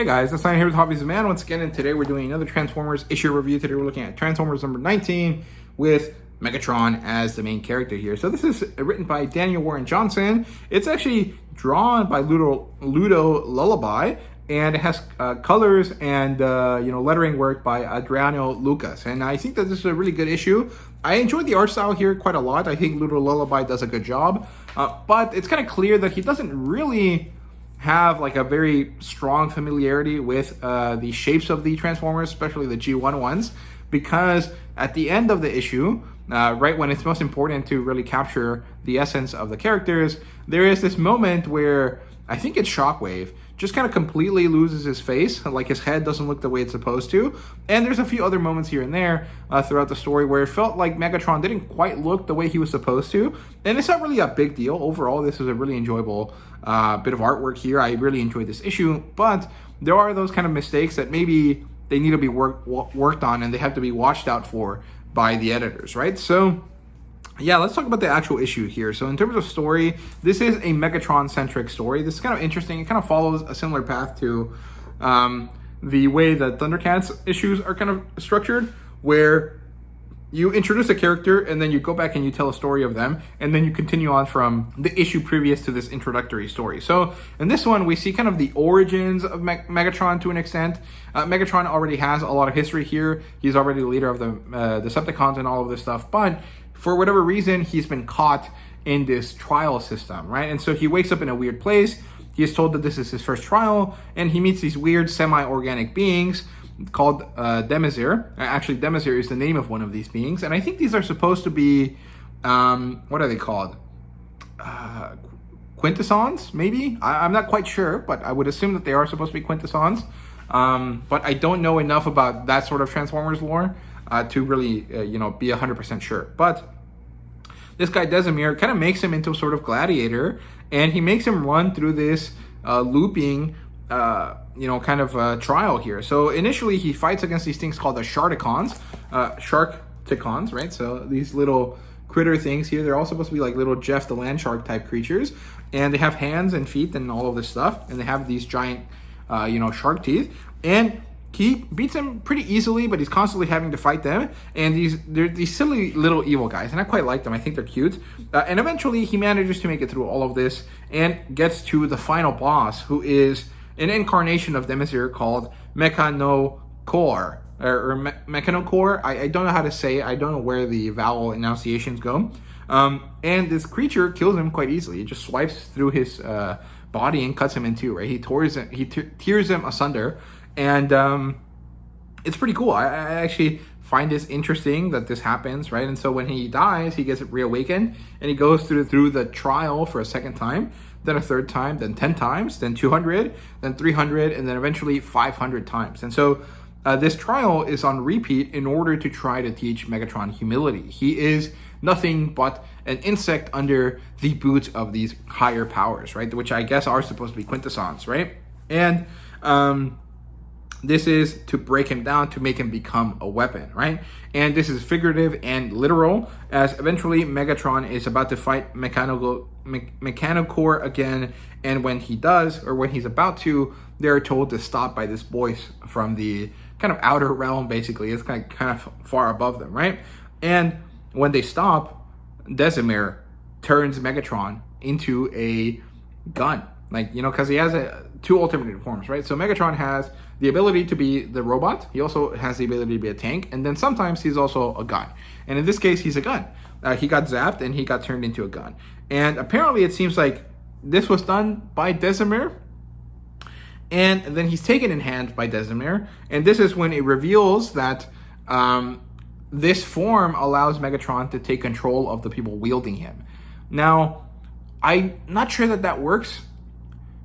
Hey guys, it's Simon here with HobbiesofaMan once again, and today we're doing another Transformers issue review. Today we're looking at Transformers number 19 with Megatron as the main character here. So this is written by Daniel Warren Johnson. It's actually drawn by Ludo Lullaby, and it has colors and lettering work by Adriano Lucas. And I think that this is a really good issue. I enjoyed the art style here quite a lot. I think Ludo Lullaby does a good job, but it's kind of clear that he doesn't really have like a very strong familiarity with the shapes of the Transformers, especially the G1 ones, because at the end of the issue, right when it's most important to really capture the essence of the characters, there is this moment where I think it's Shockwave just kind of completely loses his face, like his head doesn't look the way it's supposed to. And there's a few other moments here and there throughout the story where it felt like Megatron didn't quite look the way he was supposed to. And it's not really a big deal. Overall, this is a really enjoyable bit of artwork here. I really enjoyed this issue, but there are those kind of mistakes that maybe they need to be worked on, and they have to be watched out for by the editors, right? So yeah, let's talk about the actual issue here. So in terms of story, this is a Megatron-centric story. This is kind of interesting. It kind of follows a similar path to the way that Thundercats issues are kind of structured, where you introduce a character and then you go back and you tell a story of them, and then you continue on from the issue previous to this introductory story. So in this one, we see kind of the origins of Megatron to an extent. Megatron already has a lot of history here. He's already the leader of the Decepticons and all of this stuff, but for whatever reason, he's been caught in this trial system, right? And so he wakes up in a weird place. He is told that this is his first trial, and he meets these weird semi-organic beings called Demazir. Actually, Demazir is the name of one of these beings, and I think these are supposed to be, what are they called? Quintessons, maybe? I'm not quite sure, but I would assume that they are supposed to be Quintessons. But I don't know enough about that sort of Transformers lore to really, be 100% sure. But this guy Desimir kind of makes him into a sort of gladiator, and he makes him run through this looping, trial here. So initially, he fights against these things called the Sharkticons, right? So these little critter things here, they're all supposed to be like little Jeff the Land Shark type creatures, and they have hands and feet and all of this stuff, and they have these giant, shark teeth, and he beats them pretty easily, but he's constantly having to fight them. And they're these silly little evil guys, and I quite like them. I think they're cute. And eventually, he manages to make it through all of this and gets to the final boss, who is an incarnation of Demazir called Mechanocore, or Mechanocore. I don't know how to say it. I don't know where the vowel enunciations go. And this creature kills him quite easily. It just swipes through his body and cuts him in two, right? He tears him asunder. And it's pretty cool. I actually find this interesting that this happens, right? And so when he dies, he gets reawakened, and he goes through the trial for a second time, then a third time, then 10 times, then 200, then 300, and then eventually 500 times. And so this trial is on repeat in order to try to teach Megatron humility. He is nothing but an insect under the boot of these higher powers, right? Which I guess are supposed to be Quintessons, right? And this is to break him down, to make him become a weapon, right? And this is figurative and literal, as eventually Megatron is about to fight Mechanocore again, and when he does, or when he's about to, they're told to stop by this voice from the kind of outer realm, basically. It's kind of far above them, right? And when they stop, Desimir turns Megatron into a gun. Because he has two alternate forms, right? So Megatron has the ability to be the robot. He also has the ability to be a tank. And then sometimes he's also a gun. And in this case, he's a gun. He got zapped and he got turned into a gun. And apparently it seems like this was done by Desimir. And then he's taken in hand by Desimir. And this is when it reveals that this form allows Megatron to take control of the people wielding him. Now, I'm not sure that works,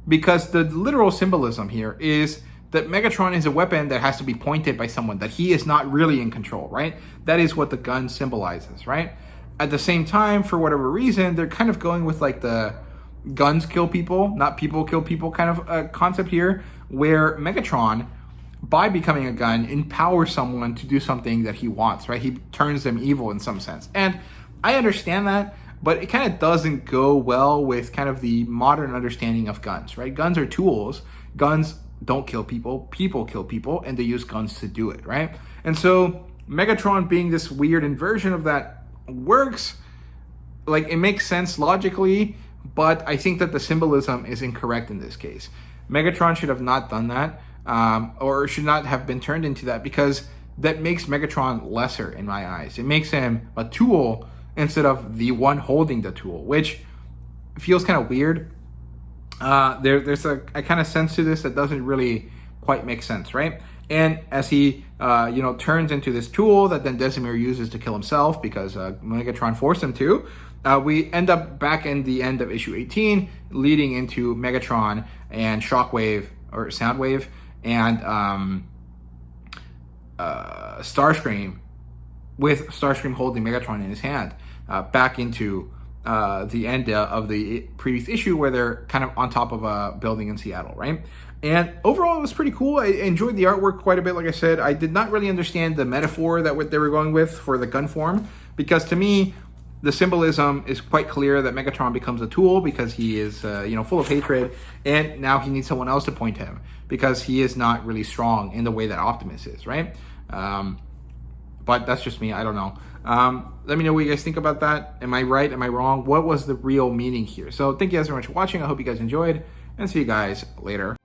because the literal symbolism here is that Megatron is a weapon that has to be pointed by someone, that he is not really in control, right? That is what the gun symbolizes, right? At the same time, for whatever reason, they're kind of going with like the guns kill people, not people kill people kind of concept here, where Megatron, by becoming a gun, empowers someone to do something that he wants, right? He turns them evil in some sense. And I understand that, but it kind of doesn't go well with kind of the modern understanding of guns, right? Guns are tools. Guns don't kill people, people kill people, and they use guns to do it, right? And so Megatron being this weird inversion of that works, like it makes sense logically, but I think that the symbolism is incorrect in this case. Megatron should have not done that, or should not have been turned into that, because that makes Megatron lesser in my eyes. It makes him a tool instead of the one holding the tool, which feels kind of weird. There's a kind of sense to this that doesn't really quite make sense, right? And as he, turns into this tool that then Desimir uses to kill himself because Megatron forced him to, we end up back in the end of issue 18, leading into Megatron and Shockwave, or Soundwave, and Starscream, with Starscream holding Megatron in his hand, back into the end of the previous issue where they're kind of on top of a building in Seattle, right? And overall, it was pretty cool. I enjoyed the artwork quite a bit. Like I said, I did not really understand the metaphor that what they were going with for the gun form, because to me, the symbolism is quite clear that Megatron becomes a tool because he is, full of hatred, and now he needs someone else to point him because he is not really strong in the way that Optimus is, right? But that's just me. I don't know. Let me know what you guys think about that. Am I right? Am I wrong? What was the real meaning here? So thank you guys very much for watching. I hope you guys enjoyed, and see you guys later.